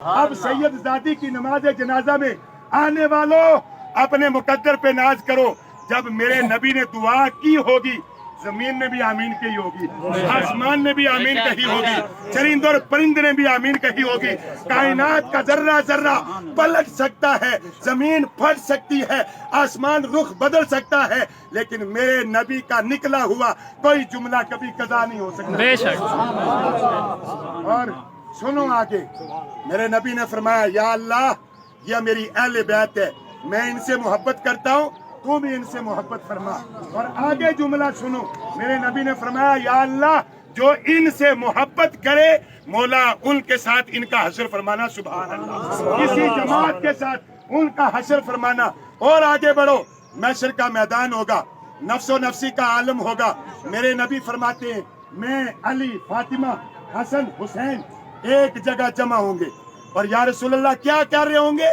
اب سید زادی کی نماز جنازہ میں آنے والوں اپنے مقدر پہ ناز کرو. جب میرے نبی نے دعا کی ہوگی زمین نے بھی آمین کہی ہوگی, آسمان نے بھی آمین کہی ہوگی, چرند اور پرند نے بھی آمین کہی ہوگی. کائنات کا ذرہ ذرہ پلٹ سکتا ہے, زمین پھٹ سکتی ہے, آسمان رخ بدل سکتا ہے, لیکن میرے نبی کا نکلا ہوا کوئی جملہ کبھی قضا نہیں ہو سکتا. بے شک. اور سنو آگے, میرے نبی نے فرمایا یا اللہ یہ میری اہل بیت ہے, میں ان سے محبت کرتا ہوں, تو بھی ان سے محبت فرما. اور آگے جملہ سنو, میرے نبی نے فرمایا یا اللہ جو ان سے محبت کرے مولا ان کے ساتھ ان کا حشر فرمانا. سبحان اللہ. کسی جماعت کے ساتھ ان کا حشر فرمانا. اور آگے بڑھو, محشر کا میدان ہوگا, نفس و نفسی کا عالم ہوگا. میرے نبی فرماتے ہیں میں علی فاطمہ حسن حسین ایک جگہ جمع ہوں گے. اور یا رسول اللہ کیا کر رہے ہوں گے؟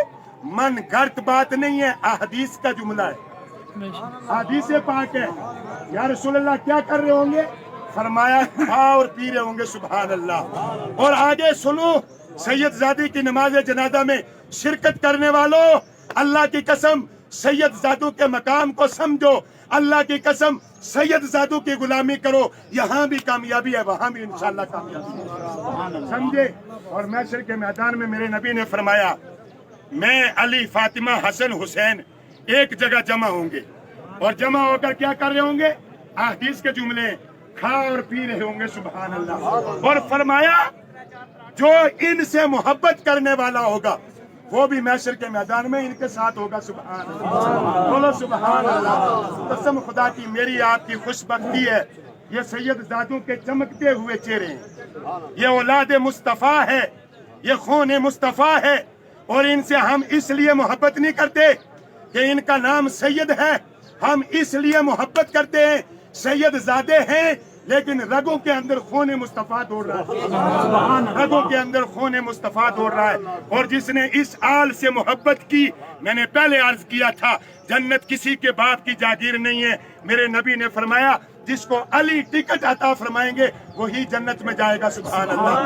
من گھڑت بات نہیں ہے, احادیث کا جملہ ہے, حدیث پاک ہے. یا رسول اللہ کیا کر رہے ہوں گے؟ فرمایا کھا اور پی رہے ہوں گے. سبحان اللہ. اور آگے سنو, سید زادی کی نماز جنازہ میں شرکت کرنے والوں اللہ کی قسم سید زادوں کے مقام کو سمجھو, اللہ کی قسم سید زادوں کی غلامی کرو, یہاں بھی کامیابی ہے وہاں بھی انشاءاللہ کامیابی ہے. سمجھے؟ اور محشر کے میدان میں میرے نبی نے فرمایا میں علی فاطمہ حسن حسین ایک جگہ جمع ہوں گے. اور جمع ہو کر کیا کر رہے ہوں گے؟ احادیث کے جملے, کھا اور پی رہے ہوں گے. سبحان اللہ. اور فرمایا جو ان سے محبت کرنے والا ہوگا وہ بھی محشر کے میدان میں ان کے ساتھ ہوگا. سبحان اللہ. بولو سبحان اللہ. قسم خدا کی میری آپ کی خوش بختی ہے, یہ سید زادوں کے چمکتے ہوئے چہرے ہیں, یہ اولاد مصطفیٰ ہے, یہ خون مصطفیٰ ہے. اور ان سے ہم اس لیے محبت نہیں کرتے کہ ان کا نام سید ہے, ہم اس لیے محبت کرتے ہیں سید زادے ہیں لیکن رگوں کے اندر خون مصطفیٰ دوڑ رہا ہے, رگوں کے اندر خون مصطفیٰ دوڑ رہا ہے. اور جس نے اس آل سے محبت کی, میں نے پہلے عرض کیا تھا جنت کسی کے باپ کی جاگیر نہیں ہے. میرے نبی نے فرمایا جس کو علی ٹکٹ عطا فرمائیں گے وہی جنت میں جائے گا. سبحان اللہ.